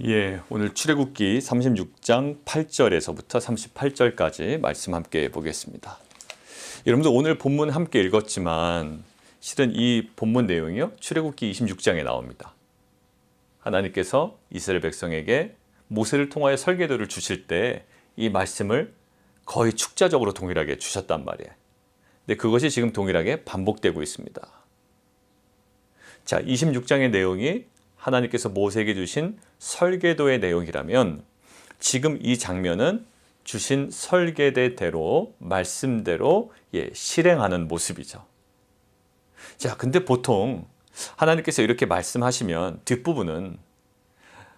예, 오늘 출애굽기 36장 8절에서부터 38절까지 말씀 함께 보겠습니다. 여러분들 오늘 본문 함께 읽었지만 실은 이 본문 내용이요, 출애굽기 26장에 나옵니다. 하나님께서 이스라엘 백성에게 모세를 통하여 설계도를 주실 때 이 말씀을 거의 축자적으로 동일하게 주셨단 말이에요. 근데 그것이 지금 동일하게 반복되고 있습니다. 자, 26장의 내용이 하나님께서 모세에게 주신 설계도의 내용이라면 지금 이 장면은 주신 설계대로 말씀대로 실행하는 모습이죠. 자, 근데 보통 하나님께서 이렇게 말씀하시면 뒷부분은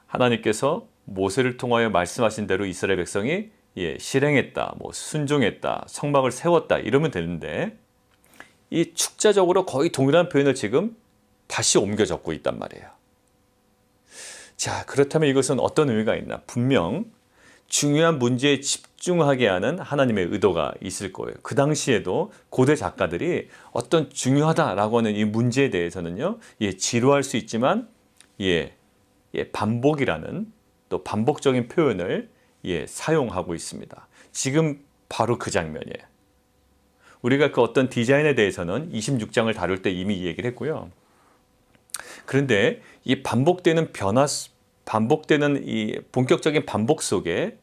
하나님께서 모세를 통하여 말씀하신 대로 이스라엘 백성이 실행했다, 순종했다, 성막을 세웠다 이러면 되는데 이 축자적으로 거의 동일한 표현을 지금 다시 옮겨 적고 있단 말이에요. 자, 그렇다면 이것은 어떤 의미가 있나? 분명 중요한 문제에 집중하게 하는 하나님의 의도가 있을 거예요. 그 당시에도 고대 작가들이 어떤 중요하다라고 하는 이 문제에 대해서는요, 지루할 수 있지만 반복이라는 또 반복적인 표현을 사용하고 있습니다. 지금 바로 그 장면이에요. 우리가 그 어떤 디자인에 대해서는 26장을 다룰 때 이미 이 얘기를 했고요. 그런데 이 반복되는 이 본격적인 반복 속에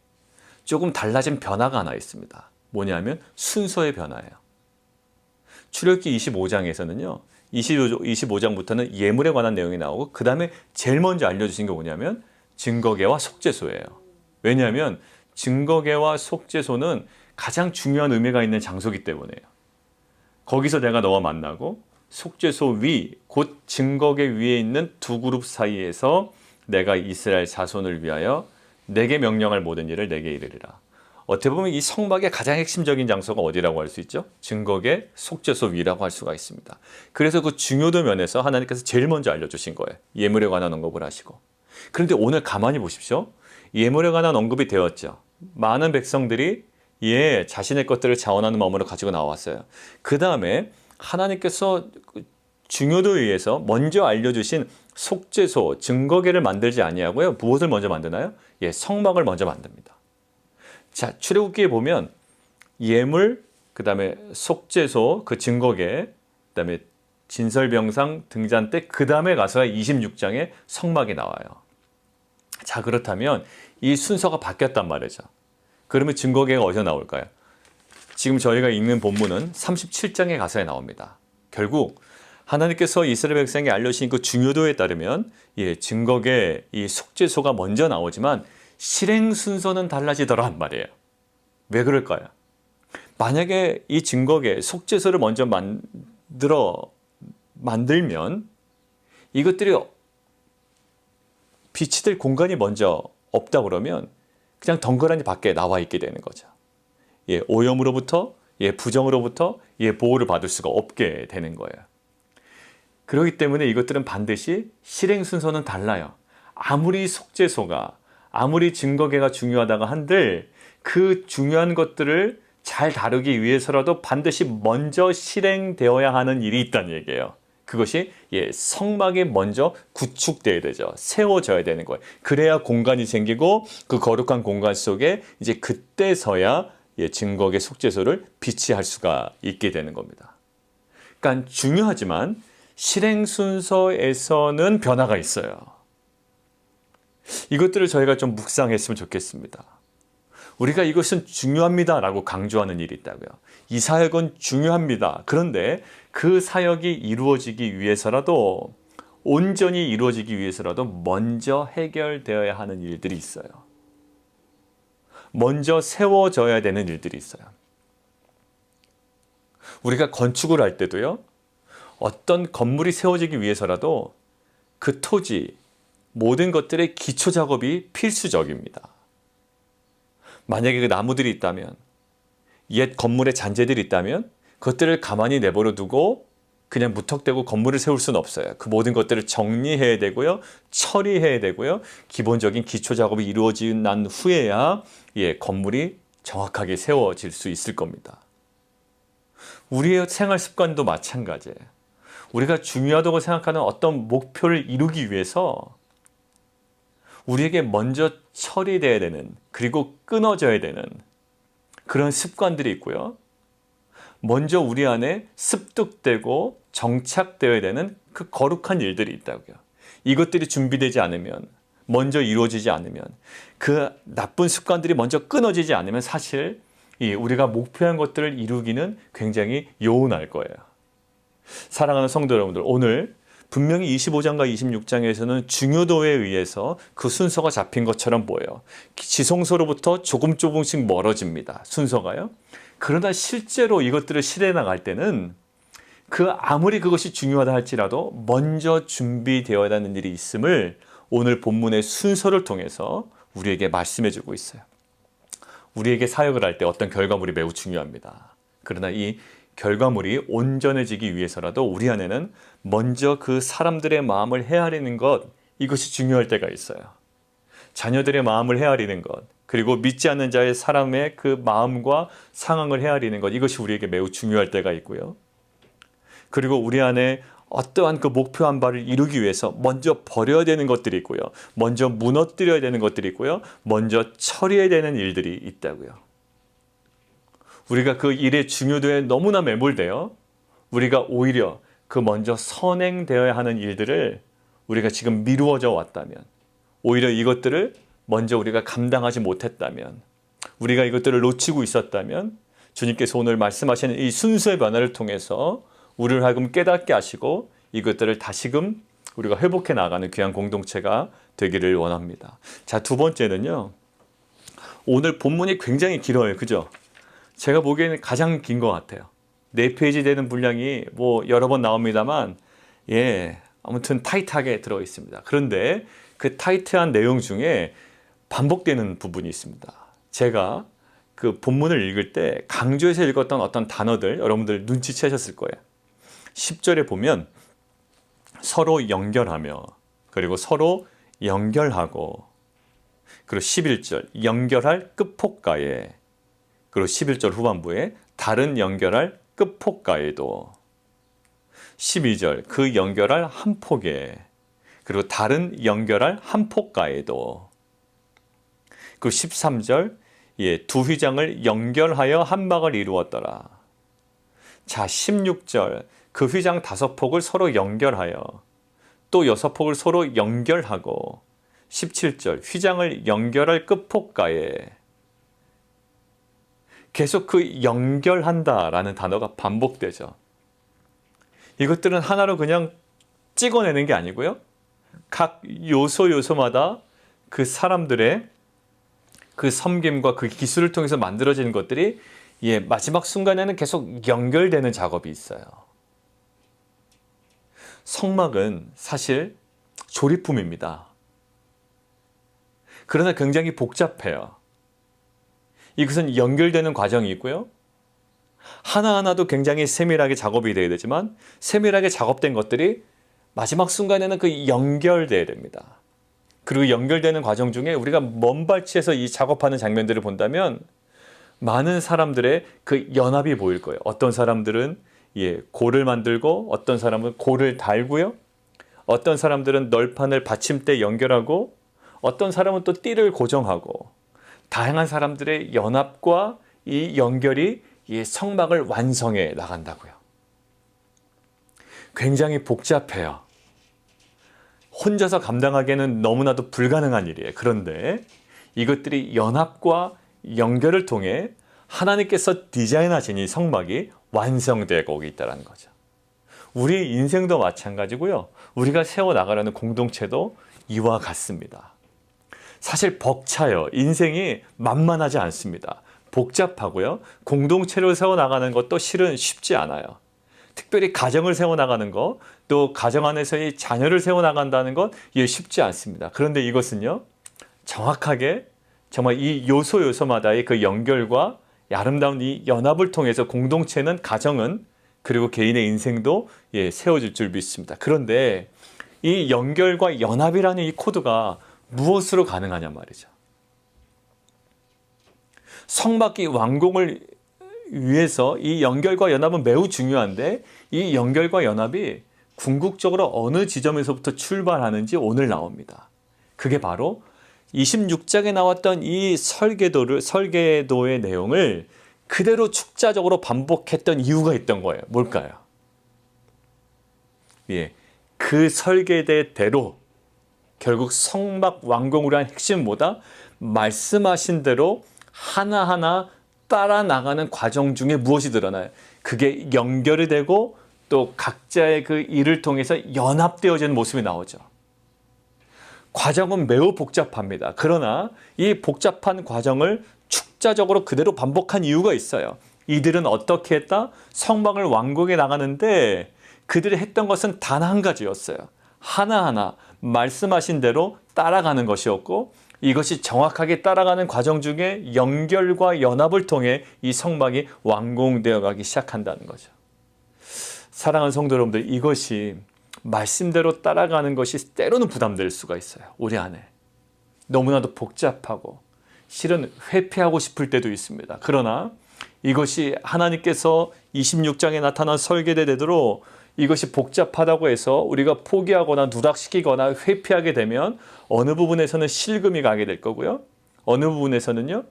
조금 달라진 변화가 하나 있습니다. 뭐냐면 순서의 변화예요. 출애굽기 25장에서는요, 25장부터는 예물에 관한 내용이 나오고 그 다음에 제일 먼저 알려주신 게 뭐냐면 증거궤와 속죄소예요. 왜냐하면 증거궤와 속죄소는 가장 중요한 의미가 있는 장소이기 때문에요. 거기서 내가 너와 만나고 속죄소 위, 곧 증거궤 위에 있는 두 그룹 사이에서 내가 이스라엘 자손을 위하여 내게 명령할 모든 일을 내게 이르리라. 어떻게 보면 이 성막의 가장 핵심적인 장소가 어디라고 할 수 있죠? 증거궤 속죄소 위라고 할 수가 있습니다. 그래서 그 중요도 면에서 하나님께서 제일 먼저 알려주신 거예요. 예물에 관한 언급을 하시고. 그런데 오늘 가만히 보십시오. 예물에 관한 언급이 되었죠. 많은 백성들이 자신의 것들을 자원하는 마음으로 가지고 나왔어요. 그 다음에 하나님께서 중요도에 의해서 먼저 알려주신 속죄소, 증거궤를 만들지 아니하고요. 무엇을 먼저 만드나요? 성막을 먼저 만듭니다. 자, 출애굽기에 보면 예물, 그 다음에 속죄소, 그 증거궤, 그 다음에 진설병상 등잔 때 그 다음에 가서 26장에 성막이 나와요. 자, 그렇다면 이 순서가 바뀌었단 말이죠. 그러면 증거궤가 어디서 나올까요? 지금 저희가 읽는 본문은 37장에 가서야 나옵니다. 결국 하나님께서 이스라엘 백성에게 알려주신 그 중요도에 따르면 증거궤, 이 속죄소가 먼저 나오지만 실행 순서는 달라지더란 말이에요. 왜 그럴까요? 만약에 이 증거궤, 속죄소를 먼저 만들면 이것들이 빛이 될 공간이 먼저 없다 그러면 그냥 덩그러니 밖에 나와 있게 되는 거죠. 오염으로부터, 부정으로부터 보호를 받을 수가 없게 되는 거예요. 그렇기 때문에 이것들은 반드시 실행 순서는 달라요. 아무리 속죄소가, 아무리 증거궤가 중요하다고 한들 그 중요한 것들을 잘 다루기 위해서라도 반드시 먼저 실행되어야 하는 일이 있다는 얘기예요. 그것이 성막이 먼저 구축되어야 되죠. 세워져야 되는 거예요. 그래야 공간이 생기고 그 거룩한 공간 속에 이제 그때서야 증거궤 속죄소를 비치할 수가 있게 되는 겁니다. 그러니까 중요하지만 실행 순서에서는 변화가 있어요. 이것들을 저희가 좀 묵상했으면 좋겠습니다. 우리가 이것은 중요합니다 라고 강조하는 일이 있다고요. 이 사역은 중요합니다. 그런데 그 사역이 이루어지기 위해서라도, 온전히 이루어지기 위해서라도 먼저 해결되어야 하는 일들이 있어요. 먼저 세워져야 되는 일들이 있어요. 우리가 건축을 할 때도요, 어떤 건물이 세워지기 위해서라도 그 토지, 모든 것들의 기초 작업이 필수적입니다. 만약에 그 나무들이 있다면, 옛 건물의 잔재들이 있다면 그것들을 가만히 내버려 두고 그냥 무턱대고 건물을 세울 수는 없어요. 그 모든 것들을 정리해야 되고요, 처리해야 되고요, 기본적인 기초 작업이 이루어진 난 후에야 건물이 정확하게 세워질 수 있을 겁니다. 우리의 생활 습관도 마찬가지예요. 우리가 중요하다고 생각하는 어떤 목표를 이루기 위해서 우리에게 먼저 처리돼야 되는, 그리고 끊어져야 되는 그런 습관들이 있고요. 먼저 우리 안에 습득되고 정착되어야 되는 그 거룩한 일들이 있다고요. 이것들이 준비되지 않으면, 먼저 이루어지지 않으면, 그 나쁜 습관들이 먼저 끊어지지 않으면 사실 우리가 목표한 것들을 이루기는 굉장히 요운할 거예요. 사랑하는 성도 여러분들, 오늘 분명히 25장과 26장에서는 중요도에 의해서 그 순서가 잡힌 것처럼 보여요. 지성소로부터 조금씩 멀어집니다. 순서가요. 그러나 실제로 이것들을 실행해 나갈 때는 아무리 그것이 중요하다 할지라도 먼저 준비되어야 하는 일이 있음을 오늘 본문의 순서를 통해서 우리에게 말씀해 주고 있어요. 우리에게 사역을 할 때 어떤 결과물이 매우 중요합니다. 그러나 이 결과물이 온전해지기 위해서라도 우리 안에는 먼저 그 사람들의 마음을 헤아리는 것, 이것이 중요할 때가 있어요. 자녀들의 마음을 헤아리는 것, 그리고 믿지 않는 자의 사람의 그 마음과 상황을 헤아리는 것, 이것이 우리에게 매우 중요할 때가 있고요. 그리고 우리 안에 어떠한 그 목표한 바를 이루기 위해서 먼저 버려야 되는 것들이 있고요. 먼저 무너뜨려야 되는 것들이 있고요. 먼저 처리해야 되는 일들이 있다고요. 우리가 그 일의 중요도에 너무나 매몰되어 우리가 오히려 그 먼저 선행되어야 하는 일들을 우리가 지금 미루어져 왔다면, 오히려 이것들을 먼저 우리가 감당하지 못했다면, 우리가 이것들을 놓치고 있었다면 주님께서 오늘 말씀하시는 이 순서의 변화를 통해서 우리를 하여금 깨닫게 하시고 이것들을 다시금 우리가 회복해 나가는 귀한 공동체가 되기를 원합니다. 자, 두 번째는요. 오늘 본문이 굉장히 길어요. 그죠? 제가 보기에는 가장 긴 것 같아요. 4페이지 되는 분량이 여러 번 나옵니다만, 아무튼 타이트하게 들어 있습니다. 그런데 그 타이트한 내용 중에 반복되는 부분이 있습니다. 제가 그 본문을 읽을 때 강조해서 읽었던 어떤 단어들 여러분들 눈치채셨을 거예요. 10절에 보면 서로 연결하며, 그리고 서로 연결하고, 그리고 11절 연결할 끝폭가에, 그리고 11절 후반부에 다른 연결할 끝폭가에도, 12절 그 연결할 한 폭에, 그리고 다른 연결할 한 폭가에도, 그리고 13절 두 휘장을 연결하여 한 막을 이루었더라. 자, 16절 그 휘장 5폭을 서로 연결하여 또 6폭을 서로 연결하고, 17절 휘장을 연결할 끝폭가에, 계속 그 연결한다라는 단어가 반복되죠. 이것들은 하나로 그냥 찍어내는 게 아니고요. 각 요소마다 그 사람들의 그 섬김과 그 기술을 통해서 만들어지는 것들이 마지막 순간에는 계속 연결되는 작업이 있어요. 성막은 사실 조립품입니다. 그러나 굉장히 복잡해요. 이것은 연결되는 과정이 있고요. 하나하나도 굉장히 세밀하게 작업이 되어야 되지만 세밀하게 작업된 것들이 마지막 순간에는 그 연결돼야 됩니다. 그리고 연결되는 과정 중에 우리가 먼 발치에서 이 작업하는 장면들을 본다면 많은 사람들의 그 연합이 보일 거예요. 어떤 사람들은 골을 만들고, 어떤 사람은 골을 달고요. 어떤 사람들은 널판을 받침대 연결하고, 어떤 사람은 또 띠를 고정하고, 다양한 사람들의 연합과 이 연결이 이 성막을 완성해 나간다고요. 굉장히 복잡해요. 혼자서 감당하기에는 너무나도 불가능한 일이에요. 그런데 이것들이 연합과 연결을 통해 하나님께서 디자인하신 이 성막이 완성되고 있다는 거죠. 우리의 인생도 마찬가지고요. 우리가 세워나가려는 공동체도 이와 같습니다. 사실 벅차요. 인생이 만만하지 않습니다. 복잡하고요. 공동체를 세워나가는 것도 실은 쉽지 않아요. 특별히 가정을 세워나가는 것, 또 가정 안에서의 자녀를 세워나간다는 것, 이게 쉽지 않습니다. 그런데 이것은요, 정확하게 정말 이 요소마다의 그 연결과 아름다운 이 연합을 통해서 공동체는, 가정은, 그리고 개인의 인생도 세워질 줄 믿습니다. 그런데 이 연결과 연합이라는 이 코드가 무엇으로 가능하냐 말이죠. 성막이 완공을 위해서 이 연결과 연합은 매우 중요한데, 이 연결과 연합이 궁극적으로 어느 지점에서부터 출발하는지 오늘 나옵니다. 그게 바로 26장에 나왔던 이 설계도의 내용을 그대로 축자적으로 반복했던 이유가 있던 거예요. 뭘까요? 예, 그 설계대로 결국 성막 완공을 한 핵심은 뭐다? 말씀하신 대로 하나하나 따라 나가는 과정 중에 무엇이 드러나요? 그게 연결이 되고 또 각자의 그 일을 통해서 연합되어지는 모습이 나오죠. 과정은 매우 복잡합니다. 그러나 이 복잡한 과정을 축자적으로 그대로 반복한 이유가 있어요. 이들은 어떻게 했다? 성막을 완공해 나가는데 그들이 했던 것은 단 한 가지였어요. 하나하나 말씀하신 대로 따라가는 것이었고, 이것이 정확하게 따라가는 과정 중에 연결과 연합을 통해 이 성막이 완공되어 가기 시작한다는 거죠. 사랑하는 성도 여러분들, 이것이 말씀대로 따라가는 것이 때로는 부담될 수가 있어요. 우리 안에 너무나도 복잡하고 실은 회피하고 싶을 때도 있습니다. 그러나 이것이 하나님께서 26장에 나타난 설계대로 이것이 복잡하다고 해서 우리가 포기하거나 누락시키거나 회피하게 되면 어느 부분에서는 실금이 가게 될 거고요. 어느 부분에서는요,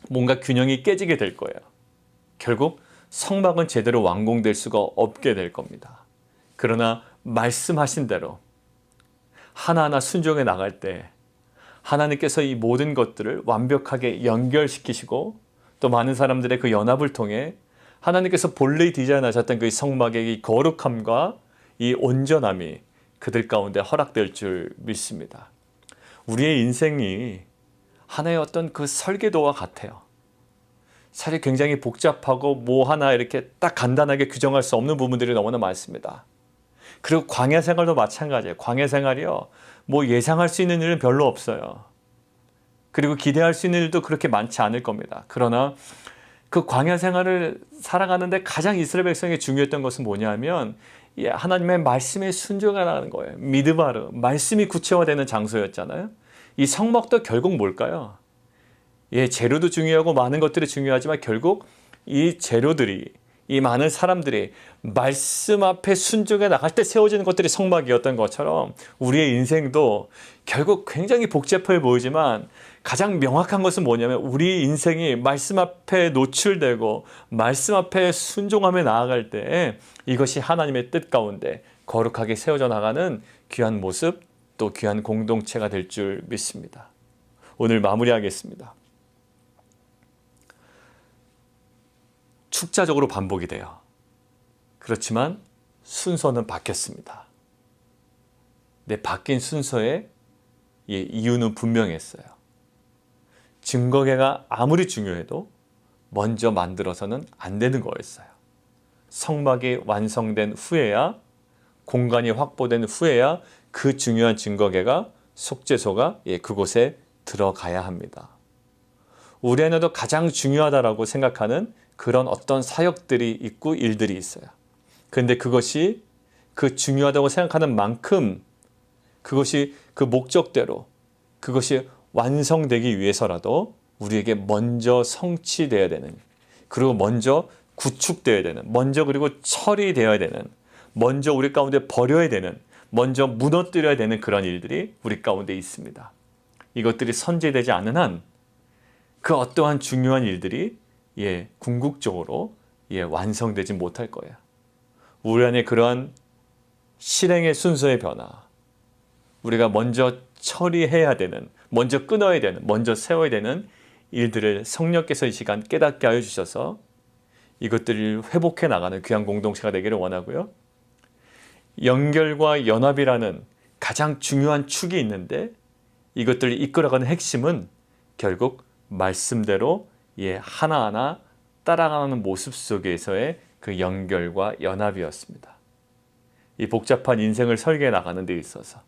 뭔가 균형이 깨지게 될 거예요. 결국 성막은 제대로 완공될 수가 없게 될 겁니다. 그러나 말씀하신 대로 하나하나 순종해 나갈 때 하나님께서 이 모든 것들을 완벽하게 연결시키시고 또 많은 사람들의 그 연합을 통해 하나님께서 본래 디자인하셨던 그 성막의 이 거룩함과 이 온전함이 그들 가운데 허락될 줄 믿습니다. 우리의 인생이 하나의 어떤 그 설계도와 같아요. 사실 굉장히 복잡하고 뭐 하나 이렇게 딱 간단하게 규정할 수 없는 부분들이 너무나 많습니다. 그리고 광야 생활도 마찬가지예요. 광야 생활이요, 뭐 예상할 수 있는 일은 별로 없어요. 그리고 기대할 수 있는 일도 그렇게 많지 않을 겁니다. 그러나 그 광야 생활을 살아가는데 가장 이스라엘 백성에게 중요했던 것은 뭐냐면 하나님의 말씀에 순종하라는 거예요. 미드바르, 말씀이 구체화되는 장소였잖아요. 이 성막도 결국 뭘까요? 재료도 중요하고 많은 것들이 중요하지만 결국 이 재료들이, 이 많은 사람들이 말씀 앞에 순종해 나갈 때 세워지는 것들이 성막이었던 것처럼 우리의 인생도 결국 굉장히 복잡해 보이지만 가장 명확한 것은 뭐냐면 우리 인생이 말씀 앞에 노출되고 말씀 앞에 순종하며 나아갈 때 이것이 하나님의 뜻 가운데 거룩하게 세워져 나가는 귀한 모습, 또 귀한 공동체가 될 줄 믿습니다. 오늘 마무리하겠습니다. 축자적으로 반복이 돼요. 그렇지만 순서는 바뀌었습니다. 바뀐 순서의 이유는 분명했어요. 증거계가 아무리 중요해도 먼저 만들어서는 안 되는 거였어요. 성막이 완성된 후에야, 공간이 확보된 후에야 그 중요한 증거계가, 속죄소가 그곳에 들어가야 합니다. 우리 안에도 가장 중요하다고 생각하는 그런 어떤 사역들이 있고 일들이 있어요. 그런데 그것이 그 중요하다고 생각하는 만큼 그것이 그 목적대로 그것이 완성되기 위해서라도 우리에게 먼저 성취되어야 되는, 그리고 먼저 구축되어야 되는, 먼저 그리고 처리되어야 되는, 먼저 우리 가운데 버려야 되는, 먼저 무너뜨려야 되는 그런 일들이 우리 가운데 있습니다. 이것들이 선제되지 않는 한 그 어떠한 중요한 일들이 궁극적으로 완성되지 못할 거예요. 우리 안에 그러한 실행의 순서의 변화, 우리가 먼저 처리해야 되는, 먼저 끊어야 되는, 먼저 세워야 되는 일들을 성령께서 이 시간 깨닫게 하여 주셔서 이것들을 회복해 나가는 귀한 공동체가 되기를 원하고요. 연결과 연합이라는 가장 중요한 축이 있는데 이것들을 이끌어가는 핵심은 결국 말씀대로 하나하나 따라가는 모습 속에서의 그 연결과 연합이었습니다. 이 복잡한 인생을 설계해 나가는 데 있어서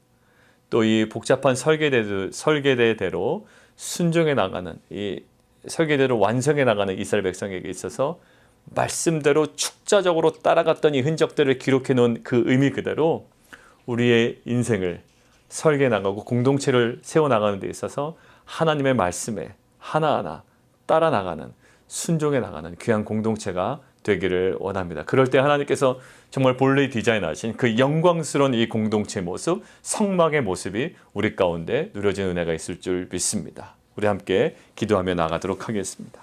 또 이 복잡한 설계대대로 순종해 나가는, 이 설계대로 완성해 나가는 이스라엘 백성에게 있어서 말씀대로 축자적으로 따라갔던 이 흔적들을 기록해 놓은 그 의미 그대로 우리의 인생을 설계해 나가고 공동체를 세워 나가는 데 있어서 하나님의 말씀에 하나하나 따라 나가는, 순종해 나가는 귀한 공동체가 되기를 원합니다. 그럴 때 하나님께서 정말 본래 디자인하신 그 영광스러운 이 공동체 모습, 성막의 모습이 우리 가운데 누려진 은혜가 있을 줄 믿습니다. 우리 함께 기도하며 나가도록 하겠습니다.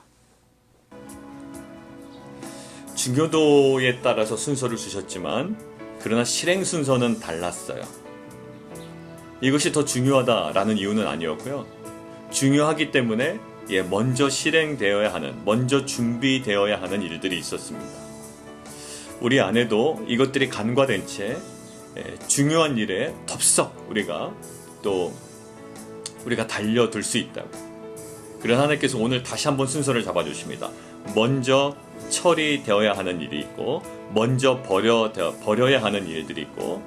중요도에 따라서 순서를 주셨지만 그러나 실행 순서는 달랐어요. 이것이 더 중요하다라는 이유는 아니었고요. 중요하기 때문에 먼저 실행되어야 하는, 먼저 준비되어야 하는 일들이 있었습니다. 우리 안에도 이것들이 간과된 채 중요한 일에 덥석 우리가 달려들 수 있다고. 그래서 하나님께서 오늘 다시 한번 순서를 잡아주십니다. 먼저 처리되어야 하는 일이 있고, 먼저 버려야 하는 일들이 있고,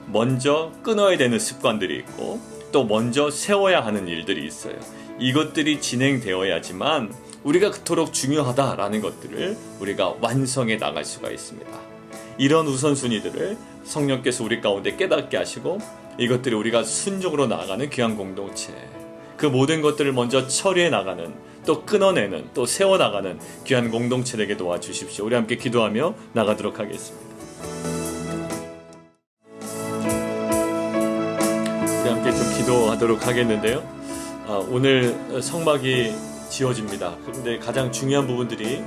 먼저 끊어야 되는 습관들이 있고, 또 먼저 세워야 하는 일들이 있어요. 이것들이 진행되어야지만 우리가 그토록 중요하다라는 것들을 우리가 완성해 나갈 수가 있습니다. 이런 우선순위들을 성령께서 우리 가운데 깨닫게 하시고 이것들이 우리가 순종으로 나아가는 귀한 공동체, 그 모든 것들을 먼저 처리해 나가는, 또 끊어내는, 또 세워나가는 귀한 공동체 되게 도와주십시오. 우리 함께 기도하며 나가도록 하겠습니다. 우리 함께 좀 기도하도록 하겠는데요. 오늘 성막이 지어집니다. 그런데 가장 중요한 부분들이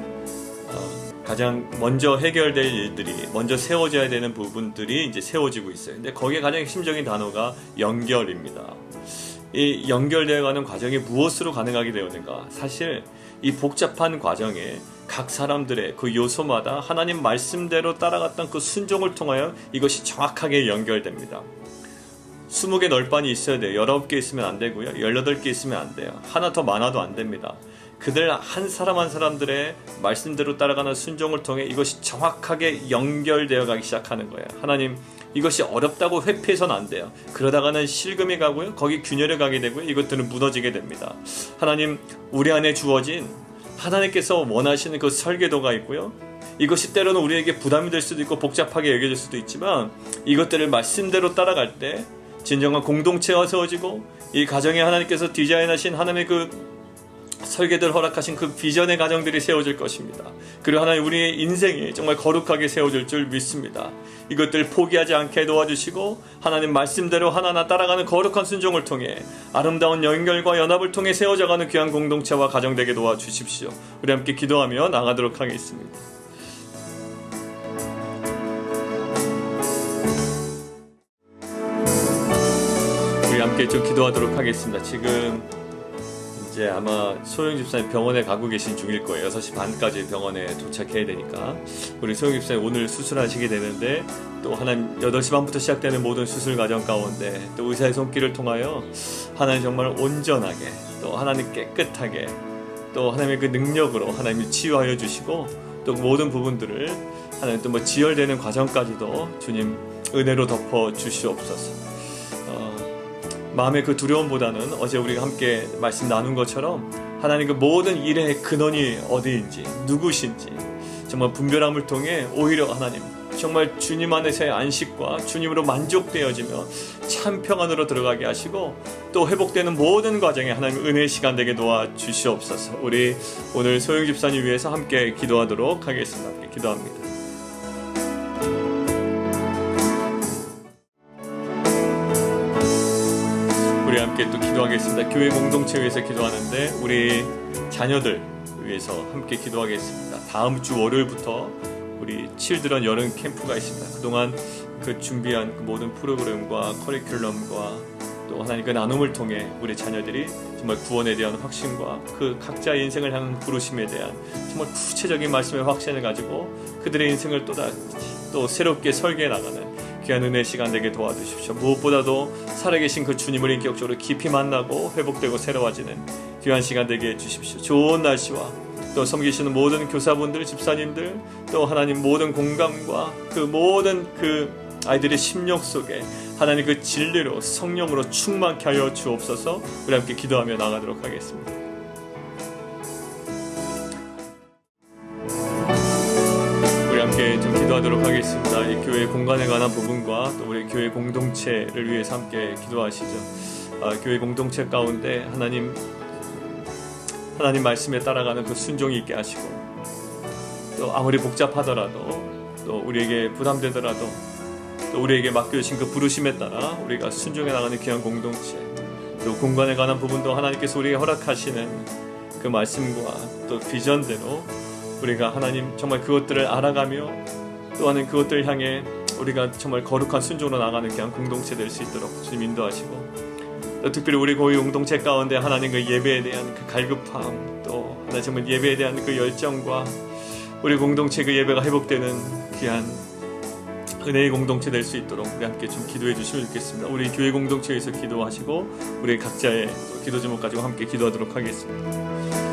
가장 먼저 해결될 일들이, 먼저 세워져야 되는 부분들이 이제 세워지고 있어요. 근데 거기에 가장 핵심적인 단어가 연결입니다. 이 연결되어가는 과정이 무엇으로 가능하게 되었는가? 사실 이 복잡한 과정에 각 사람들의 그 요소마다 하나님 말씀대로 따라갔던 그 순종을 통하여 이것이 정확하게 연결됩니다. 20개 널빤이 있어야 돼요. 19개 있으면 안 되고요. 18개 있으면 안 돼요. 하나 더 많아도 안 됩니다. 그들 한 사람 한 사람들의 말씀대로 따라가는 순종을 통해 이것이 정확하게 연결되어 가기 시작하는 거예요. 하나님, 이것이 어렵다고 회피해서는 안 돼요. 그러다가는 실금이 가고요. 거기 균열이 가게 되고요. 이것들은 무너지게 됩니다. 하나님, 우리 안에 주어진 하나님께서 원하시는 그 설계도가 있고요. 이것이 때로는 우리에게 부담이 될 수도 있고 복잡하게 여겨질 수도 있지만 이것들을 말씀대로 따라갈 때 진정한 공동체가 세워지고 이 가정에 하나님께서 디자인하신 하나님의 그 설계들 허락하신 그 비전의 가정들이 세워질 것입니다. 그리고 하나님, 우리의 인생이 정말 거룩하게 세워질 줄 믿습니다. 이것들 포기하지 않게 도와주시고 하나님 말씀대로 하나하나 따라가는 거룩한 순종을 통해 아름다운 연결과 연합을 통해 세워져가는 귀한 공동체와 가정 되게 도와주십시오. 우리 함께 기도하며 나가도록 하겠습니다. 우리 함께 좀 기도하도록 하겠습니다. 지금 이제 아마 소영 집사님 병원에 가고 계신 중일 거예요. 6시 반까지 병원에 도착해야 되니까 우리 소영 집사님 오늘 수술하시게 되는데, 또 하나님 8시 반부터 시작되는 모든 수술 과정 가운데 또 의사의 손길을 통하여 하나님 정말 온전하게, 또 하나님 깨끗하게, 또 하나님의 그 능력으로 하나님이 치유하여 주시고, 또 모든 부분들을 하나님 또 지혈되는 과정까지도 주님 은혜로 덮어 주시옵소서. 마음의 그 두려움보다는 어제 우리가 함께 말씀 나눈 것처럼 하나님 그 모든 일의 근원이 어디인지, 누구신지 정말 분별함을 통해 오히려 하나님 정말 주님 안에서의 안식과 주님으로 만족되어지며 참 평안으로 들어가게 하시고, 또 회복되는 모든 과정에 하나님 은혜의 시간 되게 도와주시옵소서. 우리 오늘 소영 집사님 위해서 함께 기도하도록 하겠습니다. 함께 기도합니다. 우리 함께 또 기도하겠습니다. 교회 공동체 위해서 기도하는데 우리 자녀들 위해서 함께 기도하겠습니다. 다음 주 월요일부터 우리 칠드런 여름 캠프가 있습니다. 그동안 그 준비한 그 모든 프로그램과 커리큘럼과 또 하나님 그 나눔을 통해 우리 자녀들이 정말 구원에 대한 확신과 그 각자의 인생을 향한 부르심에 대한 정말 구체적인 말씀의 확신을 가지고 그들의 인생을 또 새롭게 설계해 나가는 귀한 은혜의 시간 되게 도와주십시오. 무엇보다도 살아계신 그 주님을 인격적으로 깊이 만나고 회복되고 새로워지는 귀한 시간 되게 해주십시오. 좋은 날씨와 또 섬기시는 모든 교사분들, 집사님들, 또 하나님 모든 공감과 그 모든 그 아이들의 심령 속에 하나님 그 진리로 성령으로 충만케 하여 주옵소서. 우리 함께 기도하며 나가도록 하겠습니다. 우리 함께 좀 기도하도록 하겠습니다. 이 교회 공간에 관한 부분과 또 우리 교회 공동체를 위해서 함께 기도하시죠. 교회 공동체 가운데 하나님 말씀에 따라가는 그 순종이 있게 하시고, 또 아무리 복잡하더라도 또 우리에게 부담되더라도 또 우리에게 맡겨주신 그 부르심에 따라 우리가 순종해 나가는 귀한 공동체, 또 공간에 관한 부분도 하나님께서 우리에게 허락하시는 그 말씀과 또 비전대로 우리가 하나님 정말 그것들을 알아가며 또한 그것들을 향해 우리가 정말 거룩한 순종으로 나가는 귀한 공동체 될 수 있도록 주님 인도하시고, 또 특별히 우리 고유 공동체 가운데 하나님 그 예배에 대한 그 갈급함, 또 하나님 정말 예배에 대한 그 열정과 우리 공동체 그 예배가 회복되는 귀한 은혜의 공동체 될 수 있도록 우리 함께 좀 기도해 주시면 좋겠습니다. 우리 교회 공동체에서 기도하시고 우리 각자의 기도 제목 가지고 함께 기도하도록 하겠습니다.